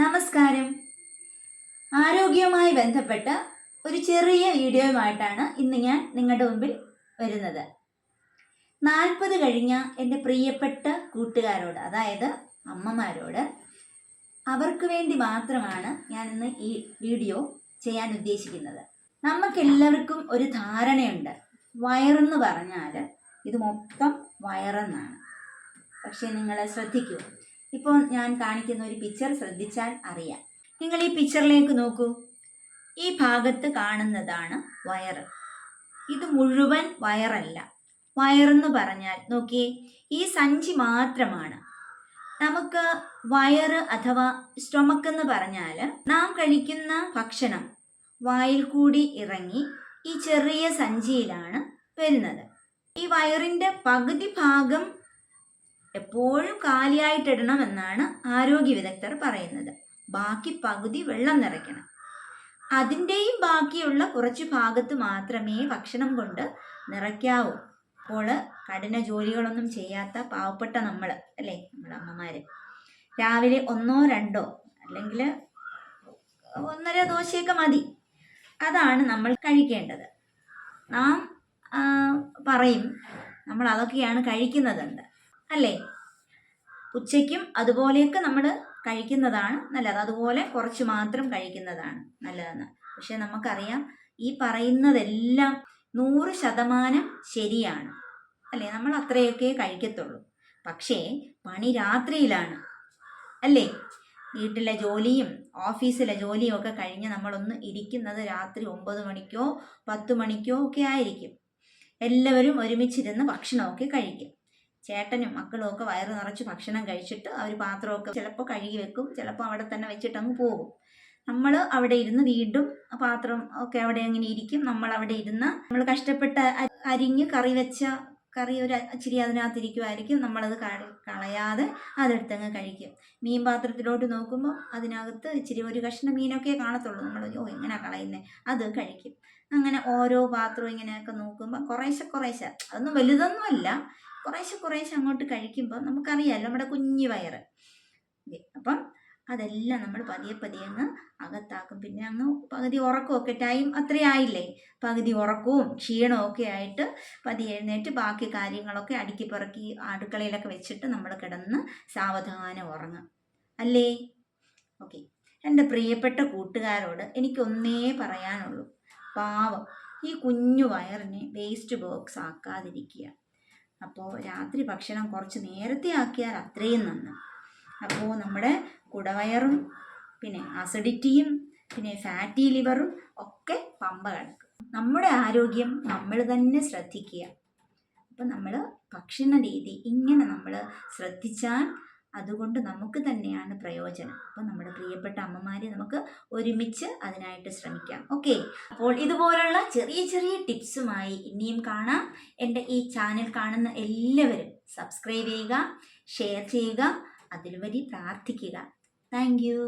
നമസ്കാരം. ആരോഗ്യവുമായി ബന്ധപ്പെട്ട ഒരു ചെറിയ വീഡിയോയുമായിട്ടാണ് ഇന്ന് ഞാൻ നിങ്ങളുടെ മുമ്പിൽ വരുന്നത്. 40 കഴിഞ്ഞ എൻ്റെ പ്രിയപ്പെട്ട കൂട്ടുകാരോട്, അതായത് അമ്മമാരോട്, അവർക്ക് വേണ്ടി മാത്രമാണ് ഞാൻ ഇന്ന് ഈ വീഡിയോ ചെയ്യാൻ ഉദ്ദേശിക്കുന്നത്. നമുക്കെല്ലാവർക്കും ഒരു ധാരണയുണ്ട്, വയറെന്ന് പറഞ്ഞാൽ ഇത് മൊത്തം വയറെന്നാണ്. പക്ഷേ നിങ്ങൾ ശ്രദ്ധിക്കൂ, ഇപ്പോൾ ഞാൻ കാണിക്കുന്ന ഒരു പിക്ചർ ശ്രദ്ധിച്ചാൽ അറിയാം. നിങ്ങൾ ഈ പിക്ചറിലേക്ക് നോക്കൂ. ഈ ഭാഗത്ത് കാണുന്നതാണ് വയറ്. ഇത് മുഴുവൻ വയറല്ല. വയറെന്ന് പറഞ്ഞാൽ നോക്കിയേ, ഈ സഞ്ചി മാത്രമാണ്. നമുക്ക് വയറ് അഥവാ സ്റ്റൊമക്ക് എന്ന് പറഞ്ഞാൽ നാം കഴിക്കുന്ന ഭക്ഷണം വായിൽ കൂടി ഇറങ്ങി ഈ ചെറിയ സഞ്ചിയിലാണ് വരുന്നത്. ഈ വയറിൻ്റെ പകുതി ഭാഗം എപ്പോഴും കാലിയായിട്ടിടണമെന്നാണ് ആരോഗ്യ വിദഗ്ധർ പറയുന്നത്. ബാക്കി പകുതി വെള്ളം നിറയ്ക്കണം. അതിൻ്റെയും ബാക്കിയുള്ള കുറച്ച് ഭാഗത്ത് മാത്രമേ ഭക്ഷണം കൊണ്ട് നിറയ്ക്കാവൂ. അപ്പോൾ കഠിന ജോലികളൊന്നും ചെയ്യാത്ത പാവപ്പെട്ട നമ്മൾ അല്ലേ, നമ്മുടെ അമ്മമാർ, രാവിലെ 1 2 അല്ലെങ്കിൽ 1.5 ദോശയൊക്കെ മതി. അതാണ് നമ്മൾ കഴിക്കേണ്ടത്. നാം പറയും നമ്മൾ അതൊക്കെയാണ് കഴിക്കുന്നതെന്ന് അല്ലേ. ഉച്ചയ്ക്കും അതുപോലെയൊക്കെ നമ്മൾ കഴിക്കുന്നതാണ് നല്ലത്. അതുപോലെ കുറച്ച് മാത്രം കഴിക്കുന്നതാണ് നല്ലതെന്ന്. പക്ഷെ നമുക്കറിയാം, ഈ പറയുന്നതെല്ലാം 100% ശരിയാണ് അല്ലേ. നമ്മൾ അത്രയൊക്കെ കഴിക്കത്തുള്ളൂ. പക്ഷേ പണി രാത്രിയിലാണ് അല്ലേ. വീട്ടിലെ ജോലിയും ഓഫീസിലെ ജോലിയും ഒക്കെ കഴിഞ്ഞ് നമ്മളൊന്ന് ഇരിക്കുന്നത് രാത്രി 9 മണിക്കോ 10 മണിക്കോ ഒക്കെ ആയിരിക്കും. എല്ലാവരും ഒരുമിച്ചിരുന്ന് ഭക്ഷണമൊക്കെ കഴിക്കും. ചേട്ടനും മക്കളും ഒക്കെ വയറ് നിറച്ച് ഭക്ഷണം കഴിച്ചിട്ട് അവർ പാത്രമൊക്കെ ചിലപ്പോൾ കഴുകി വെക്കും, ചിലപ്പോൾ അവിടെ തന്നെ വെച്ചിട്ട് അങ്ങ് പോകും. നമ്മൾ അവിടെ ഇരുന്ന് വീണ്ടും പാത്രം ഒക്കെ അവിടെ അങ്ങനെ ഇരിക്കും. നമ്മൾ അവിടെ ഇരുന്ന് നമ്മൾ കഷ്ടപ്പെട്ട് അരിഞ്ഞ് കറി വെച്ച കറി ഒരു ഇച്ചിരി അതിനകത്തിരിക്കുമായിരിക്കും. നമ്മളത് കളയാതെ അതെടുത്തങ്ങ് കഴിക്കും. മീൻ പാത്രത്തിലോട്ട് നോക്കുമ്പോൾ അതിനകത്ത് ഇച്ചിരി ഒരു കഷ്ണം മീനൊക്കെ കാണത്തുള്ളൂ. നമ്മൾ എങ്ങനെ കളയുന്നത്, അത് കഴിക്കും. അങ്ങനെ ഓരോ പാത്രവും ഇങ്ങനെയൊക്കെ നോക്കുമ്പോൾ കുറേശ്ശെ അതൊന്നും വലുതൊന്നുമല്ല, കുറേശ്ശെ അങ്ങോട്ട് കഴിക്കുമ്പോൾ നമുക്കറിയാമല്ലോ നമ്മുടെ കുഞ്ഞു വയറ്. അപ്പം അതെല്ലാം നമ്മൾ പതിയെ അങ്ങ് അകത്താക്കും. പിന്നെ അങ്ങ് പകുതി ഉറക്കമൊക്കെ, ടൈം അത്രയായില്ലേ, പകുതി ഉറക്കവും ക്ഷീണവും ഒക്കെ ആയിട്ട് പതിയെ എഴുന്നേറ്റ് ബാക്കി കാര്യങ്ങളൊക്കെ അടുക്കി പിറക്കി അടുക്കളയിലൊക്കെ വെച്ചിട്ട് നമ്മൾ കിടന്ന് സാവധാനം ഉറങ്ങും അല്ലേ. ഓക്കെ, എൻ്റെ പ്രിയപ്പെട്ട കൂട്ടുകാരോട് എനിക്കൊന്നേ പറയാനുള്ളൂ, പാവം ഈ കുഞ്ഞു വയറിനെ വേസ്റ്റ് ബോക്സ് ആക്കാതിരിക്കുക. അപ്പോൾ രാത്രി ഭക്ഷണം കുറച്ച് നേരത്തെ ആക്കിയാൽ അത്രയും നന്ന്. അപ്പോൾ നമ്മുടെ കുടവയറും പിന്നെ അസിഡിറ്റിയും പിന്നെ ഫാറ്റി ലിവറും ഒക്കെ പമ്പ കിടക്കും. നമ്മുടെ ആരോഗ്യം നമ്മൾ തന്നെ ശ്രദ്ധിക്കുക. അപ്പം നമ്മൾ ഭക്ഷണ രീതി ഇങ്ങനെ നമ്മൾ ശ്രദ്ധിച്ചാൽ അതുകൊണ്ട് നമുക്ക് തന്നെയാണ് പ്രയോജനം. അപ്പോൾ നമ്മുടെ പ്രിയപ്പെട്ട അമ്മമാരെ നമുക്ക് ഒരുമിച്ച് അതിനായിട്ട് ശ്രമിക്കാം. ഓക്കെ, അപ്പോൾ ഇതുപോലുള്ള ചെറിയ ടിപ്സുമായി ഇനിയും കാണാം. എൻ്റെ ഈ ചാനൽ കാണുന്ന എല്ലാവരും സബ്സ്ക്രൈബ് ചെയ്യുക, ഷെയർ ചെയ്യുക, അതിലുപരി പ്രാർത്ഥിക്കുക. Thank you.